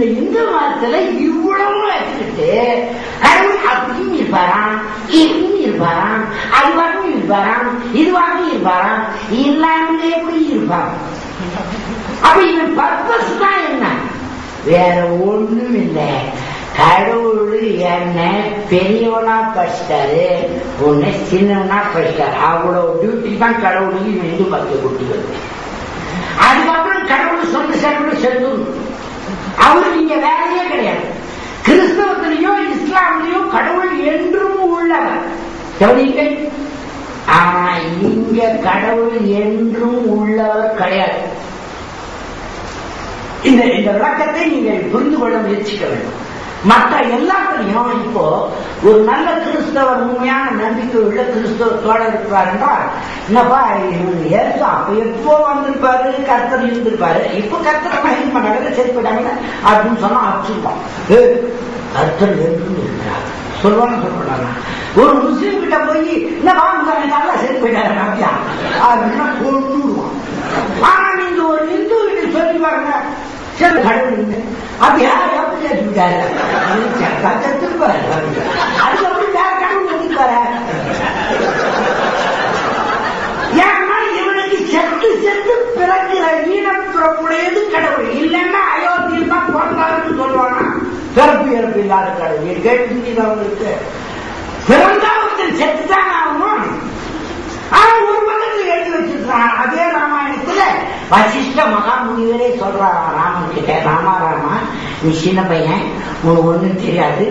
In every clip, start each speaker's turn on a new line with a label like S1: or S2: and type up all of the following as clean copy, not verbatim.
S1: இந்த இந்து மதத்துல இவ்வளவு வச்சுக்கிட்டு கடவுள் அப்படியும் இருப்பாராம், இப்படியும் இருப்பாராம், அதுவாகவும் இருப்பாராம், இதுவாகவும் இருப்பாராம், இல்லாமலே எப்படி இருப்பாங்க? அப்ப இவன் பர்பஸ் தான் என்ன? வேற ஒண்ணும் இல்லை. கடவுள் என்ன பெரியவனா படிச்சிட்டாரு, ஒன்னு சின்னவனா படிச்சிட்டாரு. அவ்வளவு டியூட்டி தான் கடவுளுக்கு இவன் இந்து மதத்தை கொடுத்துக்கிறது. அதுக்கப்புறம் கடவுள் சொந்த சேர்ந்து செல்லும். அவருக்கு இங்க வேலையே கிடையாது. கிறிஸ்தவத்திலையோ இஸ்லாமிலையோ கடவுள் என்றும் உள்ளவர் கவனிங்க. ஆனா இங்க கடவுள் என்றும் உள்ளவர் கிடையாது. இந்த விளக்கத்தை நீங்கள் புரிந்து கொள்ள முயற்சிக்க வேண்டும். மற்ற எல்லாத்திலையும் இப்போ ஒரு நல்ல கிறிஸ்தவர், உண்மையான நம்பிக்கை உள்ள கிறிஸ்தவத்தோட இருக்கிறார் என்றால், என்னப்பா ஏசு அப்ப எப்போ வந்திருப்பாரு, கர்த்தர் இருந்திருப்பாரு, இப்ப கர்த்தரை மகிமை பண்ணாங்க சரிப்பட்டாங்க அப்படின்னு சொன்னா அச்சுருவான். கர்த்தர் என்று இருக்கிறார் சொல்லுவாங்க சொல்லப்படாங்க. ஒரு முஸ்லீம் கிட்ட போய் இந்த வாங்க நல்லா சரி போயிட்டாரு அப்படின்னா கொண்டுடுவான். ஆனா நீங்க ஒரு இந்து கிட்ட சொல்லி பாருங்க, சரி கடவுள் அப்படி யார் எப்படி கேட்டுட்டாரு கத்திருப்பாரு, அதுக்கப்புறம் வேற கடவுள் வந்துருப்பாரு. ஏன்னா இவனுக்கு செத்து செத்து பிறக்கிற ஈனப்புறமுடையது கடவுள். இல்லைன்னா அயோத்தியில் தான் பிறந்தாருன்னு சொல்லுவாங்க. பிறப்பு இறப்பு இல்லாத கடவுள் கேட்டு அவங்களுக்கு பிறந்தா ஒருத்தர் செத்துதான் ஆகணும். ஆனா ஒரு பக்கத்தில் எழுதி வச்சிருக்கான். அதே ராமாயணத்துல வசிஷ்ட மகாமுனிவரே சொல்றாரா ராமன் கிட்ட, ராமா நீ சின்ன பையன், உனக்கு ஒண்ணும் தெரியாது,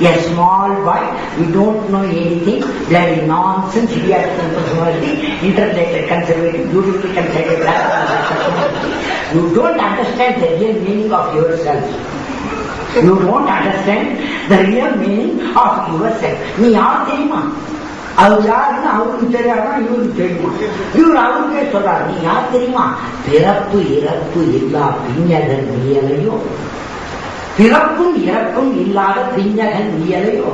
S1: a small boy, you don't know anything, bloody nonsense, idiotic personality, interrelated conservative, beautifully conservative, you don't understand the real meaning of yourself. You don't understand the real meaning of yourself. நீ யார் தெரியுமா? அவர் யாருன்னு அவருக்கு தெரியாதா, இவருக்கு தெரியுமா? இவர் அவருக்கே சொல்றாரு, நீ யார் தெரியுமா? பிறப்பு இறப்பு இல்லா பிஞகன் இயலையோ, பிறப்பும் இறப்பும் இல்லாத பிஞகன் இயலையோ.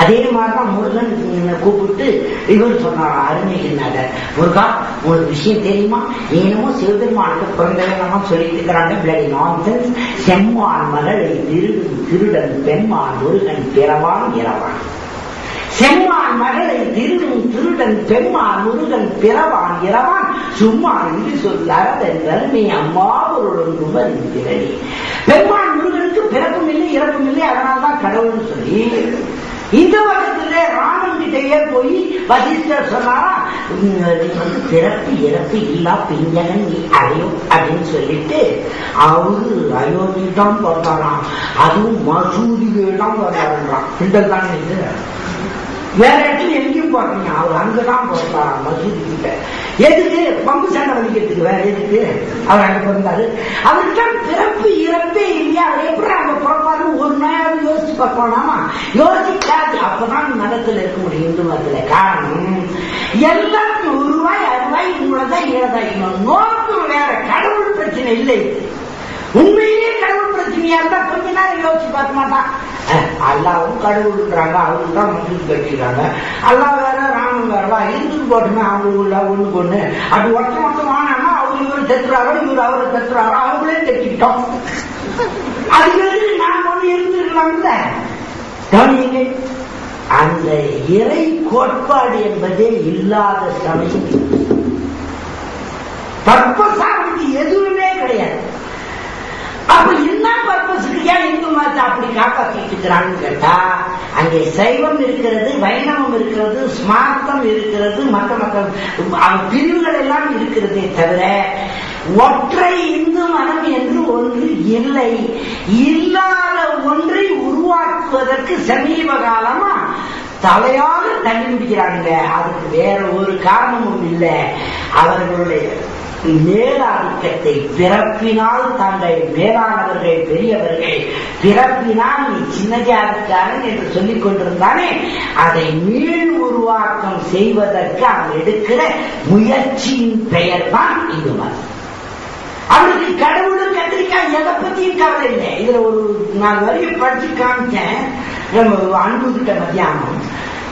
S1: அதே மாதிரிதான் முருகன் கூப்பிட்டு இவர் சொன்னார் அருமையினாத, முருகா ஒரு விஷயம் தெரியுமா? ஏனமோ சிவபெருமானுக்கு பிறந்தவனமா சொல்லிட்டு இருக்கிறாங்க. Bloody nonsense. செம்மான் மகளை திருடன் பெம்மான் முருகன் பிறவான் இரவான். செம்மான் மகளை திருடன் பெம்மான் முருகன் பிறவான் இரவான் சும்மா இது சொல்லாதென்றால் நீ அம்மாவருடன் வருகிறேன். பெம்மான் முருகனுக்கு பிறப்பும் இல்லை இறப்பும் இல்லை, அதனால்தான் கடவுள்னு சொல்லி இந்த வருடத்திலே ராமன் கிட்டேயே போய் வசிஷ்டர் சொன்னாரா, பிறப்பு இறப்பு இல்லா பிஞ்சகன் நீ அடையோ அப்படின்னு சொல்லிட்டு அவரு அயோத்தி தான் போட்டாராம். அதுவும் மசூதியே தான் போட்டாருன்றான். கிண்டல் தான் இது. வேற இடத்துல எங்கேயும் போறீங்க, அவர் அங்கதான் போறாராம் மசூதி கிட்ட. எதுக்கு? பம்பு சண்டை வலிக்கிறதுக்கு. வேற எதுக்கு அவர் அங்க பிறந்தாரு? அவர்கிட்ட பிறப்பு இறப்பே இல்லையா, அவர் எப்படி அங்க பிறப்பாரு ஒரு நேரம் யோசிச்சு பார்க்கலாமா? யோசிக்காது. அப்பதான் மதத்துல இருக்க முடியும் இந்து மதத்துல. காரணம் எல்லாருக்கும் ரூபாய் அறுவாய் இவ்வளவுதான் இழதாயிடும். நோக்கு வேற, கடவுள் பிரச்சனை இல்லை. உண்மையிலேயே கடவுள் பிரச்சனையா இருந்தா கொஞ்ச நேரம் யோசிச்சு பார்க்க மாட்டான். அல்லாவும் கடவுள்ன்றாங்க, அவருக்கு தான் மசூதி கட்டிக்கிறாங்க. அல்லா வேற ராமன் வேறவா இருந்துட்டு போட்டுமே அவங்க ஒண்ணுக்கு ஒண்ணு. அது ஒட்ட மொத்தம் வாங்கினா அவரு இவரு தெத்துறாரோ இவரு அவரை தெத்துறாரோ அவங்களே தெட்டிக்கிட்டோம். அதுக்கு நான் ஒண்ணு இருந்துருக்கலாம்ல. கவனிங்க, அந்த இறை கோட்பாடு என்பதே இல்லாத சமயம் பர்பஸா அவனுக்கு எதுவுமே கிடையாது. அப்ப என்ன பர்பஸுக்கு ஏன் இந்து மதத்தை அப்படி காப்பாற்றிட்டு இருக்கிறான்னு கேட்டா, அங்கே சைவம் இருக்கிறது, வைணவம் இருக்கிறது, ஸ்மார்த்தம் இருக்கிறது, மற்ற பிரிவுகள் எல்லாம் இருக்கிறதே தவிர ஒற்றை இந்து மதம் என்று ஒன்று இல்லை. இல்லாத ஒன்றை உருவாக்குவதற்கு சமீப காலமா தலையாக தண்ணி குடிக்கிறாங்க. அதுக்கு வேற ஒரு காரணமும் இல்லை. அவர்களுடைய மேலாதிக்கத்தை பிறப்பினால் தங்கள் மேலானவர்கள் பெரியவர்கள் பிறப்பினால் நீ சின்ன ஜாதிக்காரன் என்று சொல்லிக் கொண்டிருந்தானே, அதை மீள் உருவாக்கம் செய்வதற்கு அவன் எடுக்கிற முயற்சியின் பெயர் தான் இந்து மதம். அவனுக்கு கடவுளும் கத்திரிக்காய் எதை பத்தியும் கவலை இல்லை. இதுல ஒரு நான் வரைய படிச்சு காமிச்சேன். நம்ம அன்பு கிட்ட மத்தியானம்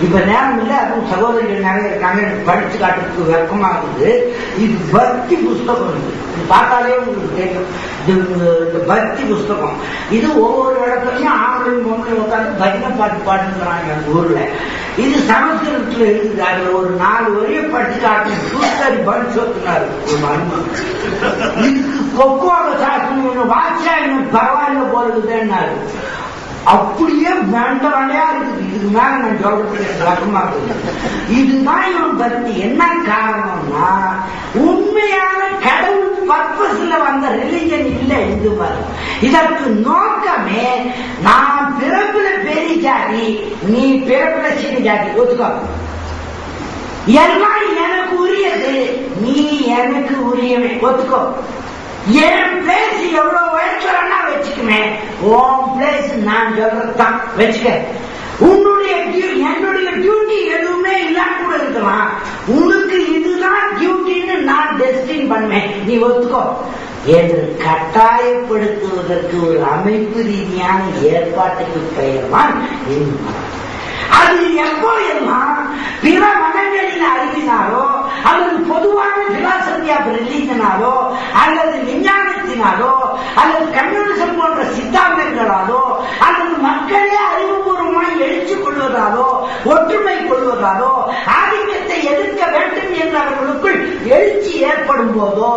S1: இப்ப நேரம் இல்லை, அதுவும் சகோதரிகள் நிறைய இருக்காங்க, படிச்சு காட்டுறதுக்கு வெக்கமா இருக்குது. இது பக்தி புஸ்தகம், இது பார்த்தாலே உங்களுக்கு தெரியும். இந்த பக்தி புஸ்தகம் இது ஒவ்வொரு இடத்துலயும் ஆம்பளையும் பொம்பளையும் உட்காந்து பஜனை பாட்டு பாட்டுங்கிறாங்க அந்த ஊர்ல. இது சமஸ்கிருதத்துல இருக்குது. அதுல ஒரு 4 வரைய படிச்சு காட்டு சூத்தரி பன் சொத்துனாரு ஒரு அனுமன். இதுக்கு கொக்கோக சாசனம் வாட்சா இன்னும் பரவாயில்ல போறதுன்னாரு. அப்படியே வேண்டவனையா இருக்குது. இதுக்கு மேல நான் சொல்றதுக்கு ரகமா இருக்கு. இதுதான் இவன் பக்தி. என்ன காரணம்னா உண்மையான கடவுள் பர்பஸ்ல வந்த ரிலிஜன் இல்லை இந்து மதம். இதற்கு நோக்கமே நான் பிறப்புல பெரிய ஜாதி, நீ பிறப்புல சின்ன ஜாதி, ஒத்துக்கோ, எல்லாம் எனக்கு உரியது, நீ எனக்கு உரியவே, ஒத்துக்கோ, என் பிளேஸ் எவ்வளவு உயர்த்தலன்னா வச்சுக்குமே, உன் பிளேஸ் நான் சொல்றதுதான் வச்சுக்க. உன்னுடைய என்னுடைய டியூட்டி எதுவுமே இல்லாம கூட இருக்கலாம், உனக்கு இதுதான் டியூட்டின்னு நான் டெஸ்டின் பண்ணேன், நீ ஒத்துக்கோ என்று கட்டாயப்படுத்துவதற்கு ஒரு அமைப்பு ரீதியான ஏற்பாட்டுக்கு பெயர்தான் இந்து மதம். அது எப்போ எல்லாம் பிற மதங்களின் அறிவினாலோ அல்லது பொதுவான பிலாசபி ஆஃப் ரிலீஜனாலோ அல்லது விஞ்ஞானத்தினாலோ அல்லது கம்யூனிசம் போன்ற சித்தாந்தங்களாலோ அல்லது மக்களே அறிவுபூர்வமாய் எழுச்சி கொள்வதாலோ ஒற்றுமை கொள்வதாலோ ஆதிக்கத்தை எதிர்க்க வேண்டும் என்று அவர்களுக்குள் எழுச்சி ஏற்படும் போதோ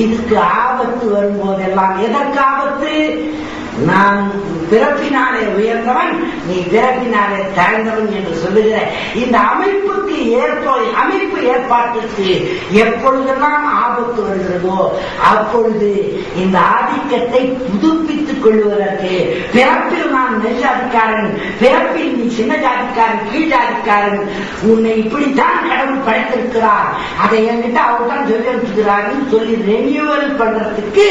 S1: இதுக்கு ஆபத்து வரும்போதெல்லாம், எதற்கு ஆபத்து? நான் பிறப்பினாலே உயர்ந்தவன், நீ பிறப்பினாலே தாழ்ந்தவன் என்று சொல்லுகிற இந்த அமைப்புக்கு அமைப்பு ஏற்பாட்டுக்கு எப்பொழுதெல்லாம் ஆபத்து வருகிறதோ அப்பொழுது இந்த ஆதிக்கத்தை புதுப்பித்துக் கொள்வதற்கு, பிறப்பில் நான் நெல் ஜாதிக்காரன், பிறப்பில் நீ சின்ன ஜாதிக்காரன், கீழ் ஜாதிக்காரன், உன்னை இப்படித்தான் கடவுள் படைத்திருக்கிறார், அதை என்கிட்ட அவர் தான் சொல்லி அனுப்புகிறார் சொல்லி ரெனியூவல் பண்றதுக்கு